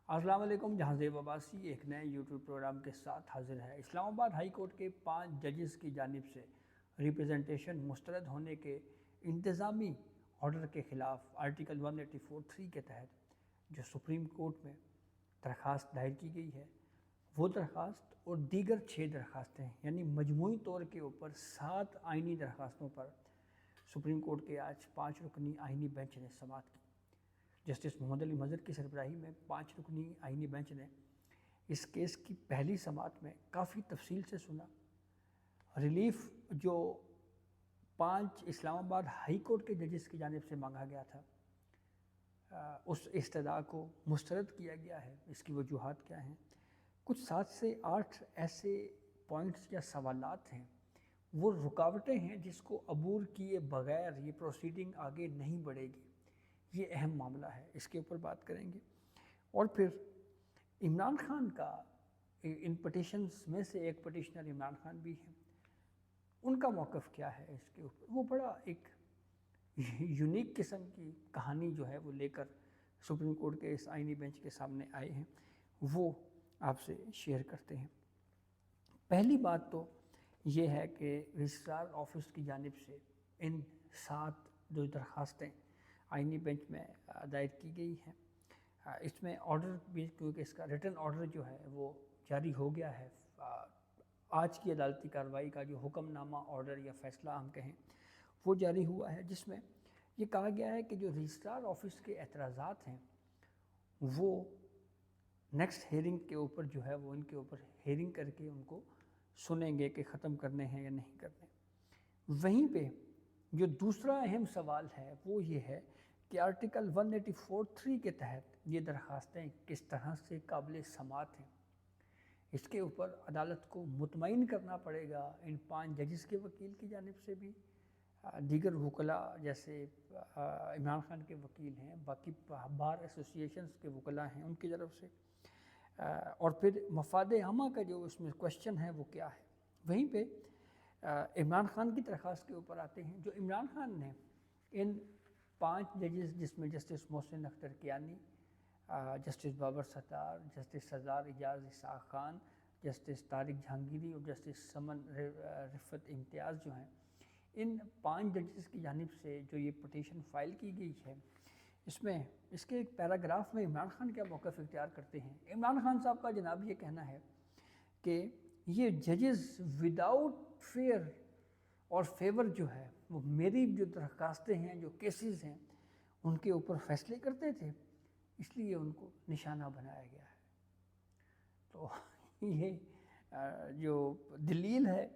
السلام علیکم، جہاں زیب عباسی ایک نئے یوٹیوب پروگرام کے ساتھ حاضر ہے۔ اسلام آباد ہائی کورٹ کے 5 ججز کی جانب سے ریپریزنٹیشن مسترد ہونے کے انتظامی آرڈر کے خلاف آرٹیکل 184(3) کے تحت جو سپریم کورٹ میں درخواست دائر کی گئی ہے، وہ درخواست اور دیگر 6 درخواستیں یعنی مجموعی طور کے اوپر 7 آئینی درخواستوں پر سپریم کورٹ کے آج 5 رکنی آئینی بینچ نے سماعت کی۔ جسٹس محمد علی مظہر کی سربراہی میں 5 رکنی آئینی بینچ نے اس کیس کی پہلی سماعت میں کافی تفصیل سے سنا۔ ریلیف جو 5 اسلام آباد ہائی کورٹ کے ججز کی جانب سے مانگا گیا تھا، اس استدعا کو مسترد کیا گیا ہے۔ اس کی وجوہات کیا ہیں؟ کچھ 7 سے 8 ایسے پوائنٹس یا سوالات ہیں، وہ رکاوٹیں ہیں جس کو عبور کیے بغیر یہ پروسیڈنگ آگے نہیں بڑھے گی۔ یہ اہم معاملہ ہے، اس کے اوپر بات کریں گے۔ اور پھر عمران خان کا ان پٹیشنز میں سے ایک پٹیشنر عمران خان بھی ہیں، ان کا موقف کیا ہے اس کے اوپر۔ وہ بڑا ایک یونیک قسم کی کہانی جو ہے وہ لے کر سپریم کورٹ کے اس آئینی بینچ کے سامنے آئے ہیں، وہ آپ سے شیئر کرتے ہیں۔ پہلی بات تو یہ ہے کہ رجسٹرار آفس کی جانب سے ان 7 جو درخواستیں آئینی بینچ میں دائر کی گئی ہیں، اس میں آرڈر بھی، کیونکہ اس کا ریٹن آرڈر جو ہے وہ جاری ہو گیا ہے۔ آج کی عدالتی کارروائی کا جو حکم نامہ آرڈر یا فیصلہ ہم کہیں، وہ جاری ہوا ہے، جس میں یہ کہا گیا ہے کہ جو رجسٹرار آفس کے اعتراضات ہیں وہ نیکسٹ ہیئرنگ کے اوپر جو ہے وہ ان کے اوپر ہیئرنگ کر کے ان کو سنیں گے کہ ختم کرنے ہیں یا نہیں کرنے۔ وہیں پہ جو دوسرا اہم سوال ہے وہ یہ ہے کہ آرٹیکل 184(3) کے تحت یہ درخواستیں کس طرح سے قابل سماعت ہیں۔ اس کے اوپر عدالت کو مطمئن کرنا پڑے گا ان 5 ججز کے وکیل کی جانب سے بھی، دیگر وکلاء جیسے عمران خان کے وکیل ہیں، باقی بار ایسوسیشنز کے وکلاء ہیں ان کی طرف سے، اور پھر مفاد عامہ کا جو اس میں کوشچن ہے وہ کیا ہے۔ وہیں پہ عمران خان کی درخواست کے اوپر آتے ہیں۔ جو عمران خان نے ان 5 ججز، جس میں جسٹس محسن اختر کیانی، جسٹس بابر ستار، جسٹس سزار اجاز اسحاق خان، جسٹس طارق جہانگیری اور جسٹس سمن رفت امتیاز جو ہیں، ان 5 ججز کی جانب سے جو یہ پٹیشن فائل کی گئی ہے، اس میں اس کے ایک پیراگراف میں عمران خان کیا موقف اختیار کرتے ہیں۔ عمران خان صاحب کا جناب یہ کہنا ہے کہ یہ ججز وداؤٹ فیئر اور فیور جو ہے وہ میری جو درخواستیں ہیں، جو کیسز ہیں، ان کے اوپر فیصلے کرتے تھے، اس لیے ان کو نشانہ بنایا گیا ہے۔ تو یہ جو دلیل ہے،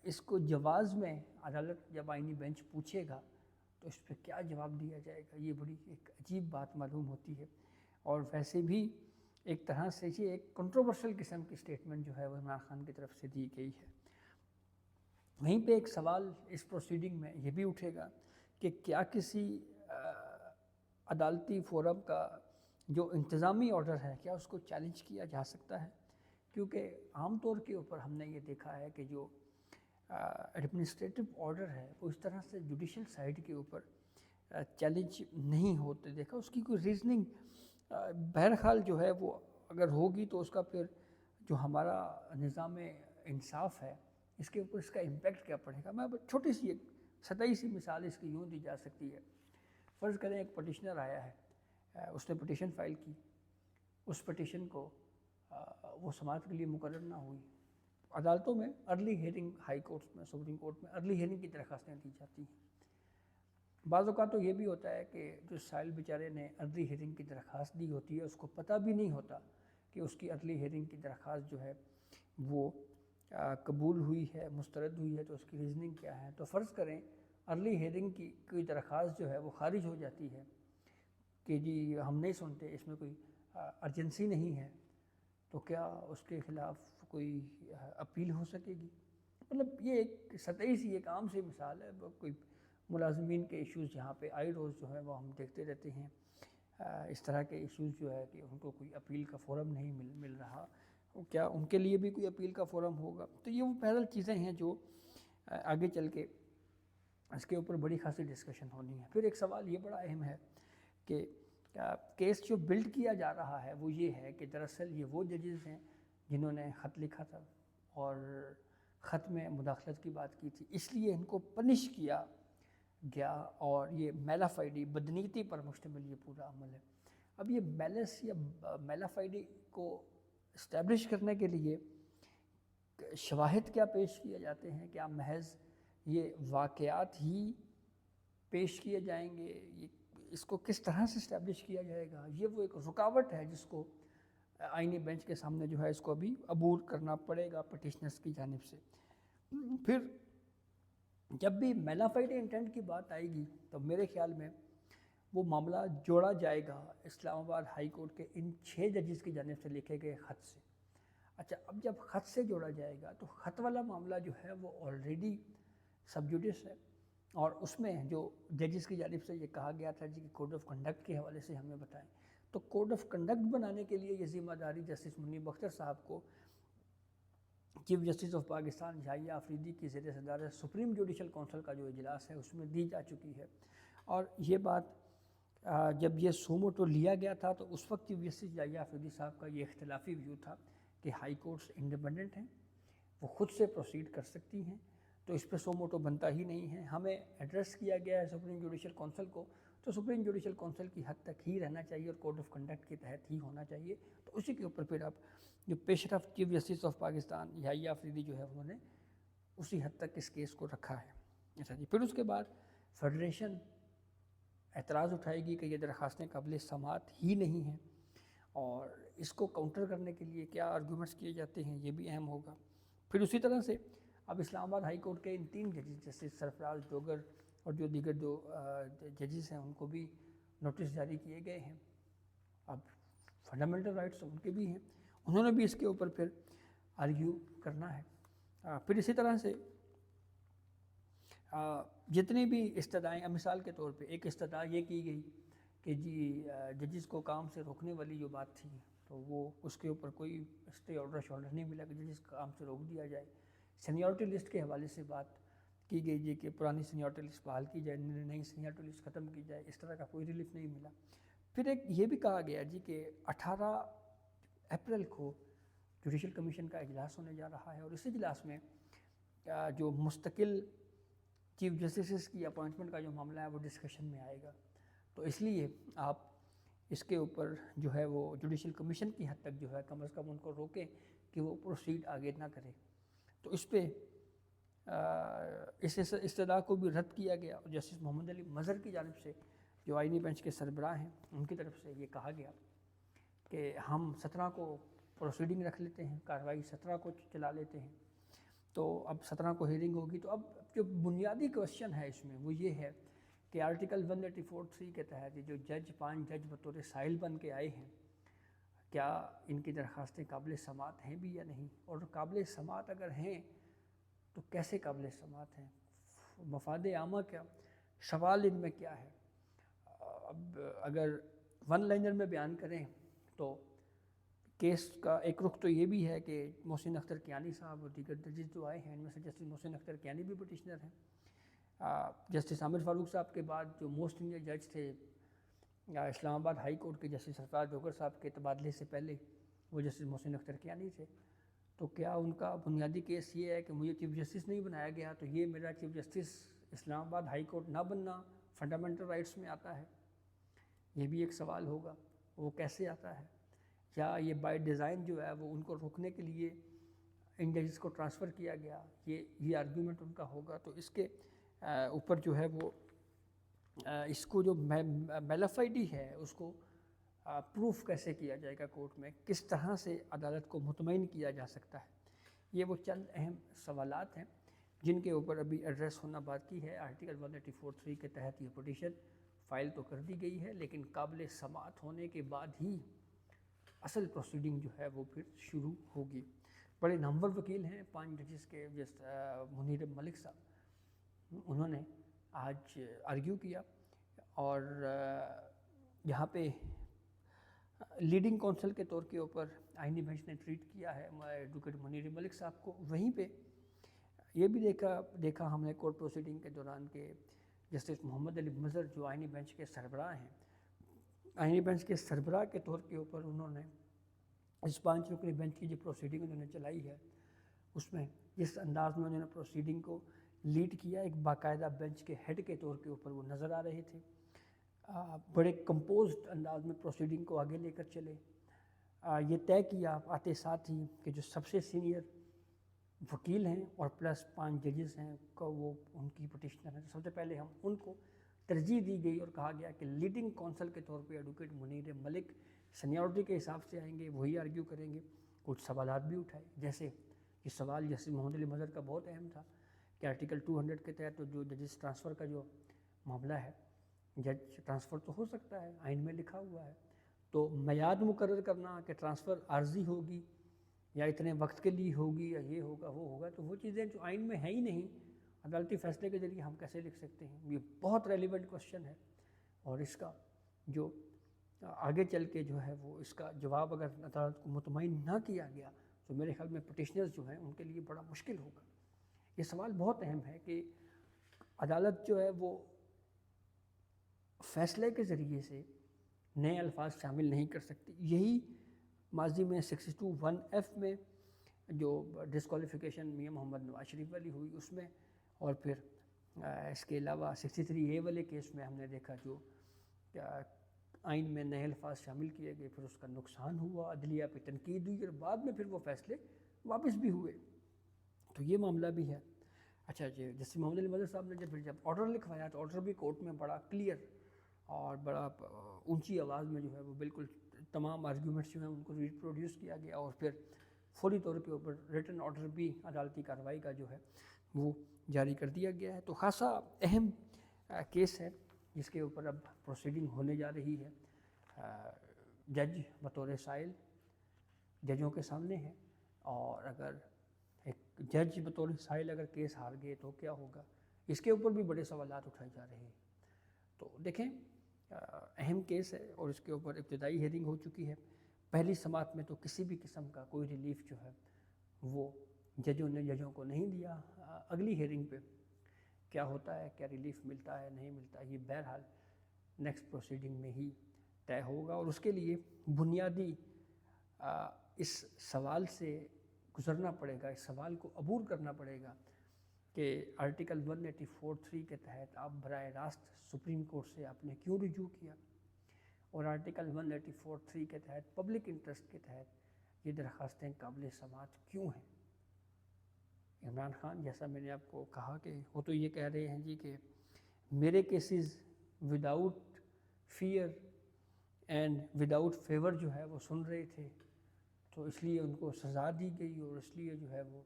اس کو جواز میں عدالت جب آئینی بینچ پوچھے گا تو اس پہ کیا جواب دیا جائے گا، یہ بڑی ایک عجیب بات معلوم ہوتی ہے۔ اور ویسے بھی ایک طرح سے یہ ایک کنٹروورشل قسم کی سٹیٹمنٹ جو ہے وہ عمران خان کی طرف سے دی گئی ہے۔ وہیں پہ ایک سوال اس پروسیڈنگ میں یہ بھی اٹھے گا کہ کیا کسی عدالتی فورم کا جو انتظامی آرڈر ہے، کیا اس کو چیلنج کیا جا سکتا ہے؟ کیونکہ عام طور کے اوپر ہم نے یہ دیکھا ہے کہ جو ایڈمنسٹریٹو آرڈر ہے وہ اس طرح سے جوڈیشل سائڈ کے اوپر چیلنج نہیں ہوتے دیکھا۔ اس کی کوئی ریزننگ بہرحال جو ہے وہ اگر ہوگی تو اس کا پھر جو ہمارا نظام انصاف ہے، اس کے اوپر اس کا امپیکٹ کیا پڑے گا۔ میں چھوٹی سی ایک سطحی سی مثال اس کی یوں دی جا سکتی ہے۔ فرض کریں ایک پٹیشنر آیا ہے، اس نے پٹیشن فائل کی، اس پٹیشن کو وہ سماعت کے لیے مقرر نہ ہوئی۔ عدالتوں میں ارلی ہیئرنگ، ہائی کورٹس میں، سپریم کورٹ میں ارلی ہیئرنگ کی درخواستیں دی جاتی ہیں۔ بعض اوقات تو یہ بھی ہوتا ہے کہ جو سائل بیچارے نے ارلی ہیئرنگ کی درخواست دی ہوتی ہے، اس کو پتہ بھی نہیں ہوتا کہ اس کی ارلی ہیئرنگ کی درخواست جو ہے وہ قبول ہوئی ہے، مسترد ہوئی ہے، تو اس کی ریزننگ کیا ہے۔ تو فرض کریں ارلی ہیئرنگ کی کوئی درخواست جو ہے وہ خارج ہو جاتی ہے کہ جی ہم نہیں سنتے، اس میں کوئی ارجنسی نہیں ہے، تو کیا اس کے خلاف کوئی اپیل ہو سکے گی؟ مطلب یہ ایک سطحی سی ایک عام سی مثال ہے، کوئی ملازمین کے ایشوز جہاں پہ آئی روز جو ہے وہ ہم دیکھتے رہتے ہیں، اس طرح کے ایشوز جو ہے کہ ان کو کوئی اپیل کا فورم نہیں مل رہا، کیا ان کے لیے بھی کوئی اپیل کا فورم ہوگا؟ تو یہ وہ پہلے چیزیں ہیں جو آگے چل کے اس کے اوپر بڑی خاصی ڈسکشن ہونی ہے۔ پھر ایک سوال یہ بڑا اہم ہے کہ کیس جو بلڈ کیا جا رہا ہے وہ یہ ہے کہ دراصل یہ وہ ججز ہیں جنہوں نے خط لکھا تھا اور خط میں مداخلت کی بات کی تھی، اس لیے ان کو پنش کیا گیا، اور یہ میلا فائڈی بدنیتی پر مشتمل یہ پورا عمل ہے۔ اب یہ میلس یا میلا فائڈی کو اسٹیبلش کرنے کے لیے شواہد کیا پیش کیے جاتے ہیں؟ کیا محض یہ واقعات ہی پیش کیے جائیں گے؟ اس کو کس طرح سے اسٹیبلش کیا جائے گا؟ یہ وہ ایک رکاوٹ ہے جس کو آئینی بینچ کے سامنے جو ہے اس کو ابھی عبور کرنا پڑے گا پٹیشنرز کی جانب سے۔ پھر جب بھی میلا فائڈی انٹینٹ کی بات آئے گی تو میرے خیال میں وہ معاملہ جوڑا جائے گا اسلام آباد ہائی کورٹ کے ان 6 ججز کی جانب سے لکھے گئے خط سے۔ اچھا، اب جب خط سے جوڑا جائے گا تو خط والا معاملہ جو ہے وہ آلریڈی سب جوڈس ہے، اور اس میں جو ججز کی جانب سے یہ کہا گیا تھا جی کہ کوڈ آف کنڈکٹ کے حوالے سے ہمیں بتائیں، تو کوڈ آف کنڈکٹ بنانے کے لیے یہ ذمہ داری جسٹس منیب اختر صاحب کو چیف جسٹس آف پاکستان یحییٰ آفریدی کی زیر صدارت سپریم جوڈیشل کونسل کا جو اجلاس ہے اس میں دی جا چکی ہے۔ اور یہ بات جب یہ سوموٹو لیا گیا تھا تو اس وقت چیف جسٹس یحییٰ آفریدی صاحب کا یہ اختلافی ویو تھا کہ ہائی کورٹس انڈیپینڈنٹ ہیں، وہ خود سے پروسیڈ کر سکتی ہیں، تو اس پہ سوموٹو بنتا ہی نہیں ہے۔ ہمیں ایڈریس کیا گیا ہے سپریم جوڈیشل کونسل کو، تو سپریم جوڈیشل کونسل کی حد تک ہی رہنا چاہیے اور کوڈ آف کنڈکٹ کے تحت ہی ہونا چاہیے۔ تو اسی کے اوپر پھر اب جو پیش رفت چیف جسٹس آف پاکستان یحییٰ آفریدی جو ہے انہوں نے اسی حد تک اس کیس کو رکھا ہے۔ اچھا جی، پھر اس کے بعد فیڈریشن اعتراض اٹھائے گی کہ یہ درخواستیں قابل سماعت ہی نہیں ہیں، اور اس کو کاؤنٹر کرنے کے لیے کیا آرگومنٹس کیے جاتے ہیں یہ بھی اہم ہوگا۔ پھر اسی طرح سے اب اسلام آباد ہائی کورٹ کے ان 3 ججز جسٹس سرفراز ڈوگر اور جو دیگر جو ججز ہیں ان کو بھی نوٹس جاری کیے گئے ہیں۔ اب فنڈامنٹل رائٹس ان کے بھی ہیں، انہوں نے بھی اس کے اوپر پھر آرگیو کرنا ہے۔ پھر اسی طرح سے جتنی بھی استدعائیں، مثال کے طور پہ ایک استدعا یہ کی گئی کہ جی ججز کو کام سے روکنے والی جو بات تھی تو وہ اس کے اوپر کوئی اسٹے آرڈر شارڈر نہیں ملا کہ ججز کو کام سے روک دیا جائے۔ سینیورٹی لسٹ کے حوالے سے بات کی گئی جی کہ پرانی سینیورٹی لسٹ بحال کی جائے، نئی سینیورٹی لسٹ ختم کی جائے، اس طرح کا کوئی ریلیف نہیں ملا۔ پھر ایک یہ بھی کہا گیا جی کہ 18 اپریل کو جوڈیشل کمیشن کا اجلاس ہونے جا رہا ہے، اور اس اجلاس میں جو مستقل چیف جسٹسز کی اپوائنٹمنٹ کا جو معاملہ ہے وہ ڈسکشن میں آئے گا، تو اس لیے آپ اس کے اوپر جو ہے وہ جوڈیشل کمیشن کی حد تک جو ہے کم از کم ان کو روکیں کہ وہ پروسیڈ آگے نہ کرے۔ تو اس پہ اس استدعا کو بھی رد کیا گیا، اور جسٹس محمد علی مظہر کی جانب سے جو آئینی بینچ کے سربراہ ہیں ان کی طرف سے یہ کہا گیا کہ ہم 17 کو پروسیڈنگ رکھ لیتے ہیں، کارروائی 17 کو چلا لیتے ہیں، تو اب 17 کو ہیئرنگ ہوگی۔ تو اب جو بنیادی کوشچن ہے اس میں وہ یہ ہے کہ آرٹیکل 184(3) کے تحت جو 5 جج بطور سائل بن کے آئے ہیں، کیا ان کی درخواستیں قابل سماعت ہیں بھی یا نہیں، اور قابل سماعت اگر ہیں تو کیسے قابل سماعت ہیں، مفاد عامہ کیا، سوال ان میں کیا ہے۔ اب اگر ون لائنر میں بیان کریں تو کیس کا ایک رخ تو یہ بھی ہے کہ محسن اختر کیانی صاحب اور دیگر ججز جو آئے ہیں ان میں سے جسٹس محسن اختر کیانی بھی پٹیشنر ہیں۔ جسٹس عامر فاروق صاحب کے بعد جو موسٹ سینئر جج تھے اسلام آباد ہائی کورٹ کے جسٹس سرفراز ڈوگر صاحب کے تبادلے سے پہلے وہ جسٹس محسن اختر کیانی تھے، تو کیا ان کا بنیادی کیس یہ ہے کہ مجھے چیف جسٹس نہیں بنایا گیا تو یہ میرا چیف جسٹس اسلام آباد ہائی کورٹ نہ بننا فنڈامنٹل رائٹس میں آتا ہے؟ یہ بھی ایک سوال ہوگا، وہ کیسے آتا ہے؟ یا یہ بائی ڈیزائن جو ہے وہ ان کو روکنے کے لیے ان ججز کو ٹرانسفر کیا گیا، یہ آرگیومنٹ ان کا ہوگا۔ تو اس کے اوپر جو ہے وہ اس کو جو میلافائڈی ہے اس کو پروف کیسے کیا جائے گا کورٹ میں، کس طرح سے عدالت کو مطمئن کیا جا سکتا ہے، یہ وہ چند اہم سوالات ہیں جن کے اوپر ابھی ایڈریس ہونا باقی ہے۔ آرٹیکل 184(3) کے تحت یہ پٹیشن فائل تو کر دی گئی ہے، لیکن قابل سماعت ہونے کے بعد ہی اصل پروسیڈنگ جو ہے وہ پھر شروع ہوگی۔ بڑے نامور وکیل ہیں 5 ججز کے، منیر ملک صاحب، انہوں نے آج آرگیو کیا، اور یہاں پہ لیڈنگ کونسل کے طور کے اوپر آئینی بینچ نے ٹریٹ کیا ہے ایڈوکیٹ منیر ملک صاحب کو۔ وہیں پہ یہ بھی دیکھا ہم نے کورٹ پروسیڈنگ کے دوران کہ جسٹس محمد علی مظہر جو آئینی بینچ کے سربراہ ہیں آئینی بینچ کے سربراہ کے طور کے اوپر انہوں نے اس 5 رکنی بینچ کی جو پروسیڈنگ انہوں نے چلائی ہے اس میں جس انداز میں انہوں نے پروسیڈنگ کو لیڈ کیا، ایک باقاعدہ بینچ کے ہیڈ کے طور کے اوپر وہ نظر آ رہے تھے، بڑے کمپوزڈ انداز میں پروسیڈنگ کو آگے لے کر چلے، یہ طے کیا آتے ساتھ ہی کہ جو سب سے سینئر وکیل ہیں اور پلس 5 ججز ہیں وہ ان کی پٹیشنر ہیں، سب سے پہلے ہم ان کو ترجیح دی گئی اور کہا گیا کہ لیڈنگ کونسل کے طور پہ ایڈوکیٹ منیر ملک سینیورٹی کے حساب سے آئیں گے، وہی آرگیو کریں گے۔ کچھ سوالات بھی اٹھائے، جیسے یہ سوال جیسے محمد علی مظہر کا بہت اہم تھا کہ آرٹیکل 200 کے تحت جو ججز ٹرانسفر کا جو معاملہ ہے، جج ٹرانسفر تو ہو سکتا ہے، آئین میں لکھا ہوا ہے، تو میعاد مقرر کرنا کہ ٹرانسفر عارضی ہوگی یا اتنے وقت کے لیے ہوگی یا یہ ہوگا وہ ہوگا، تو وہ چیزیں جو آئین میں ہیں ہی نہیں، عدالتی فیصلے کے ذریعے ہم کیسے لکھ سکتے ہیں؟ یہ بہت ریلیونٹ کوشچن ہے، اور اس کا جو آگے چل کے جو ہے وہ اس کا جواب اگر عدالت کو مطمئن نہ کیا گیا تو میرے خیال میں پٹیشنرز جو ہیں ان کے لیے بڑا مشکل ہوگا۔ یہ سوال بہت اہم ہے کہ عدالت جو ہے وہ فیصلے کے ذریعے سے نئے الفاظ شامل نہیں کر سکتی۔ یہی ماضی میں 62(1)(f) میں جو ڈسکوالیفیکیشن میاں محمد نواز شریف والی ہوئی اس میں، اور پھر اس کے علاوہ 63(a) والے کیس میں ہم نے دیکھا جو آئین میں نئے الفاظ شامل کیے گئے، پھر اس کا نقصان ہوا، عدلیہ پہ تنقید ہوئی، اور بعد میں پھر وہ فیصلے واپس بھی ہوئے، تو یہ معاملہ بھی ہے۔ اچھا جی، جیسے محمد علی مظہر صاحب نے جب آرڈر لکھوایا تو آرڈر بھی کورٹ میں بڑا کلیئر اور بڑا اونچی آواز میں جو ہے وہ بالکل تمام آرگیومنٹس جو ہیں ان کو ریپروڈیوس کیا گیا، اور پھر فوری طور کے اوپر ریٹن آرڈر بھی عدالتی کارروائی کا جو ہے وہ جاری کر دیا گیا ہے۔ تو خاصا اہم کیس ہے جس کے اوپر اب پروسیڈنگ ہونے جا رہی ہے۔ جج بطور سائل ججوں کے سامنے ہے، اور اگر ایک جج بطور سائل اگر کیس ہار گئے تو کیا ہوگا، اس کے اوپر بھی بڑے سوالات اٹھائے جا رہے ہیں۔ تو دیکھیں اہم کیس ہے اور اس کے اوپر ابتدائی ہیئرنگ ہو چکی ہے۔ پہلی سماعت میں تو کسی بھی قسم کا کوئی ریلیف جو ہے وہ ججوں کو نہیں دیا۔ اگلی ہیئرنگ پہ کیا ہوتا ہے، کیا ریلیف ملتا ہے نہیں ملتا، یہ بہرحال نیکسٹ پروسیڈنگ میں ہی طے ہوگا، اور اس کے لیے بنیادی اس سوال سے گزرنا پڑے گا، اس سوال کو عبور کرنا پڑے گا کہ آرٹیکل 184(3) کے تحت آپ براہ راست سپریم کورٹ سے آپ نے کیوں رجوع کیا، اور آرٹیکل 184(3) کے تحت پبلک انٹرسٹ کے تحت یہ درخواستیں قابل سماعت کیوں ہیں۔ عمران خان جیسا میں نے آپ کو کہا کہ وہ تو یہ کہہ رہے ہیں جی کہ میرے cases without fear and without favour جو ہے وہ سن رہے تھے، تو اس لیے ان کو سزا دی گئی، اور اس لیے جو ہے وہ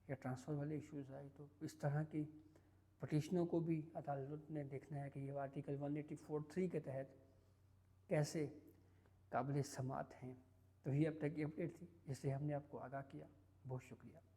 یہ ٹرانسفر والے ایشوز آئے۔ تو اس طرح کی پٹیشنوں کو بھی عدالت نے دیکھنا ہے کہ یہ آرٹیکل 184(3) کے تحت کیسے قابل سماعت ہیں۔ تو یہ اب تک کی اپڈیٹ تھی جس سے ہم نے آپ کو آگاہ کیا۔ بہت شکریہ۔